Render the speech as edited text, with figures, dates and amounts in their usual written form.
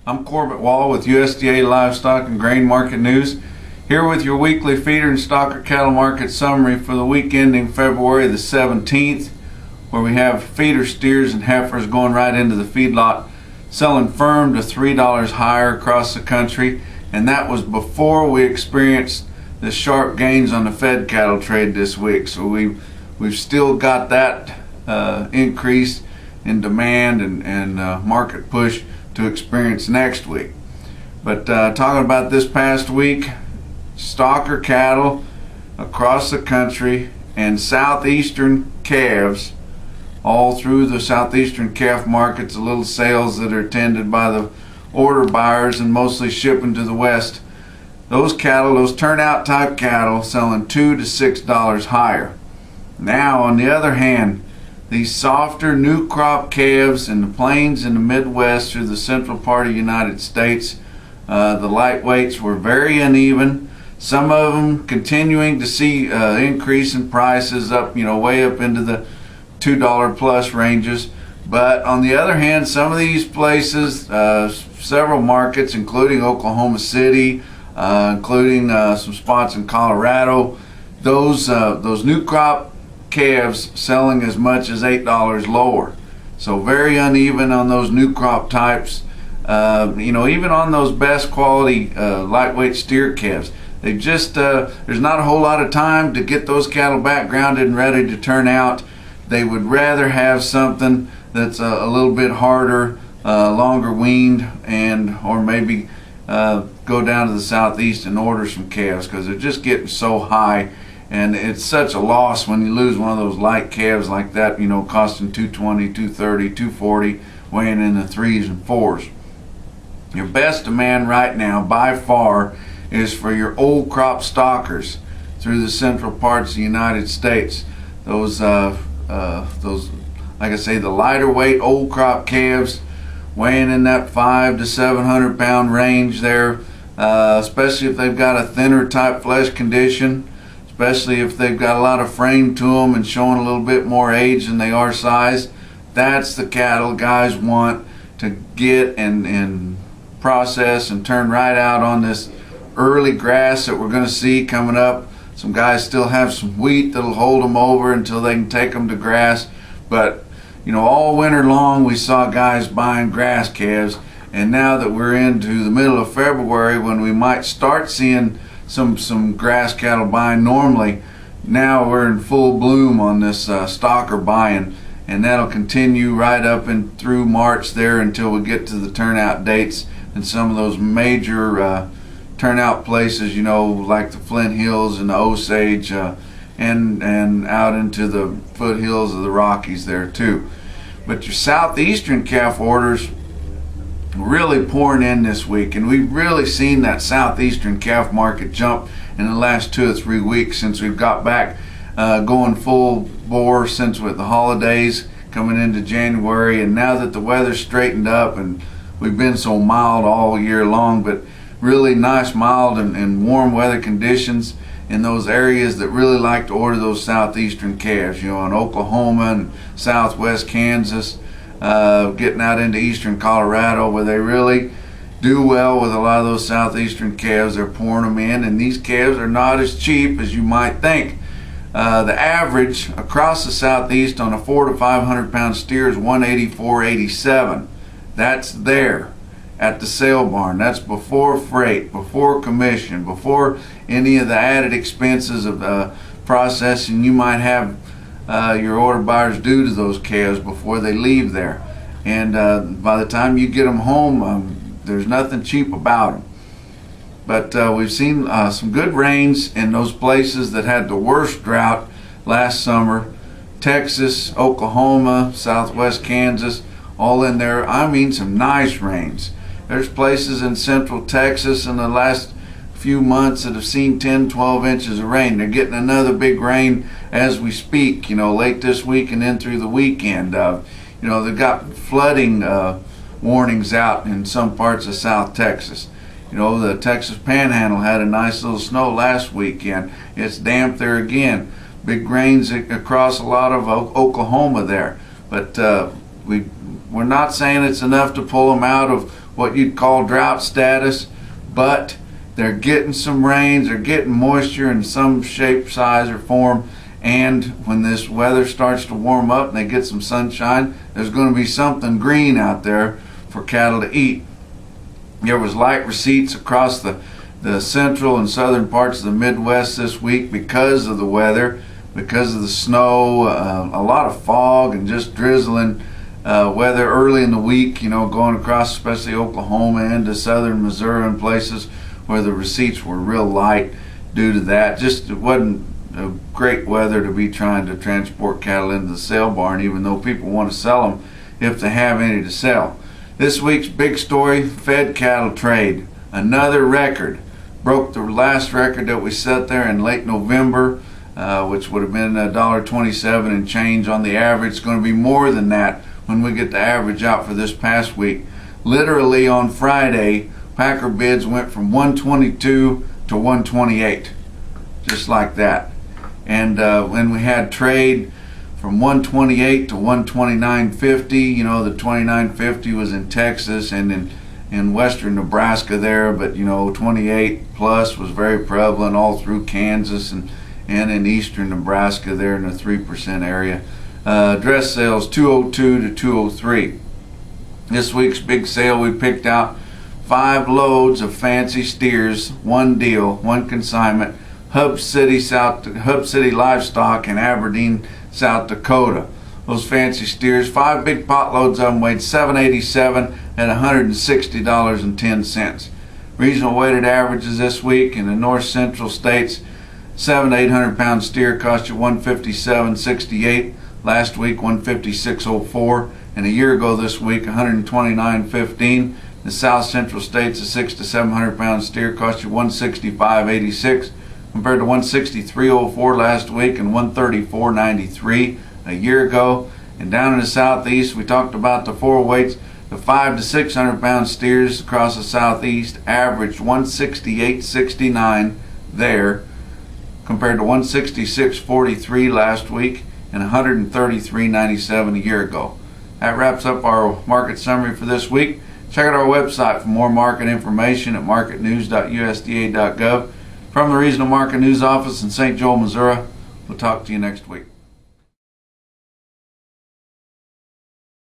I'm Corbett Wall with USDA Livestock and Grain Market News, here with your weekly feeder and stocker cattle market summary for the week ending February the 17th, where we have feeder steers and heifers going right into the feedlot, selling firm to $3 higher across the country, and that was before we experienced the sharp gains on the fed cattle trade this week. So we've still got that increase in demand and market push to experience next week. But talking about this past week, stocker cattle across the country and southeastern calves, all through the southeastern calf markets, the little sales that are tended by the order buyers and mostly shipping to the west, those cattle, those turnout type cattle, selling $2 to $6 higher. Now on the other hand, these softer new crop calves in the plains and the Midwest through the central part of the United States, the lightweights were very uneven. Some of them continuing to see increase in prices up, way up into the $2 plus ranges. But on the other hand, some of these places, several markets, including Oklahoma City, including some spots in Colorado, those new crop calves selling as much as $8 lower. So very uneven on those new crop types. Even on those best quality lightweight steer calves, they just there's not a whole lot of time to get those cattle back grounded and ready to turn out. They would rather have something that's a little bit harder, longer weaned, or maybe go down to the southeast and order some calves, because they're just getting so high. And it's such a loss when you lose one of those light calves like that, costing $220, $230, $240, weighing in the 3s and 4s. Your best demand right now, by far, is for your old crop stockers through the central parts of the United States. Those, like I say, the lighter weight old crop calves, weighing in that 500 to 700 pound range there, especially if they've got a thinner type flesh condition. Especially if they've got a lot of frame to them and showing a little bit more age than they are size. That's the cattle guys want to get and process and turn right out on this early grass that we're going to see coming up. Some guys still have some wheat that'll hold them over until they can take them to grass. But all winter long we saw guys buying grass calves, and now that we're into the middle of February, when we might start seeing some grass cattle buying normally, now we're in full bloom on this stocker buying, and that'll continue right up and through March there until we get to the turnout dates and some of those major turnout places, like the Flint Hills and the Osage, and out into the foothills of the Rockies there too. But your southeastern calf orders really pouring in this week, and we've really seen that southeastern calf market jump in the last 2 or 3 weeks since we've got back going full bore, since with the holidays coming into January, and now that the weather's straightened up and we've been so mild all year long, but really nice mild and warm weather conditions in those areas that really like to order those southeastern calves, in Oklahoma and southwest Kansas, getting out into eastern Colorado, where they really do well with a lot of those southeastern calves. They're pouring them in, and these calves are not as cheap as you might think. The average across the southeast on a 400 to 500 pound steer is $184.87. That's there at the sale barn. That's before freight, before commission, before any of the added expenses of processing you might have your order buyers do to those calves before they leave there. And by the time you get them home, there's nothing cheap about them. But we've seen some good rains in those places that had the worst drought last summer. Texas, Oklahoma, southwest Kansas, all in there. I mean, some nice rains. There's places in central Texas in the last few months that have seen 10, 12 inches of rain. They're getting another big rain as we speak, late this week and then through the weekend. They've got flooding warnings out in some parts of South Texas. The Texas Panhandle had a nice little snow last weekend. It's damp there again. Big rains across a lot of Oklahoma there. But we're not saying it's enough to pull them out of what you'd call drought status, but they're getting some rains, they're getting moisture in some shape, size, or form. And when this weather starts to warm up and they get some sunshine, there's going to be something green out there for cattle to eat. There was light receipts across the central and southern parts of the Midwest this week because of the weather, because of the snow, a lot of fog and just drizzling weather early in the week, going across especially Oklahoma into southern Missouri and places where the receipts were real light due to that. Just it wasn't a great weather to be trying to transport cattle into the sale barn, even though people want to sell them if they have any to sell. This week's big story, fed cattle trade. Another record. Broke the last record that we set there in late November, which would have been $1.27 and change on the average. It's going to be more than that when we get the average out for this past week. Literally on Friday, Packer bids went from 122 to 128, just like that. And when we had trade from 128 to 129.50, the 29.50 was in Texas and in western Nebraska there, but 28 plus was very prevalent all through Kansas and in eastern Nebraska there in the 3% area. Dress sales 202 to 203. This week's big sale, we picked out 5 loads of fancy steers, one deal, one consignment, Hub City Livestock in Aberdeen, South Dakota. Those fancy steers, 5 big pot loads of them weighed $787 at $160.10. Regional weighted averages this week in the north central states, 700 to 800 pound steer cost you $157.68. Last week $156.04, and a year ago this week $129.15. The south central states, a 600 to 700 pound steer cost you $165.86 compared to $163.04 last week and $134.93 a year ago. And down in the southeast, we talked about the 4 weights. The 500 to 600 pound steers across the southeast averaged $168.69 there compared to $166.43 last week and $133.97 a year ago. That wraps up our market summary for this week. Check out our website for more market information at marketnews.usda.gov. From the Regional Market News Office in St. Joel, Missouri, we'll talk to you next week.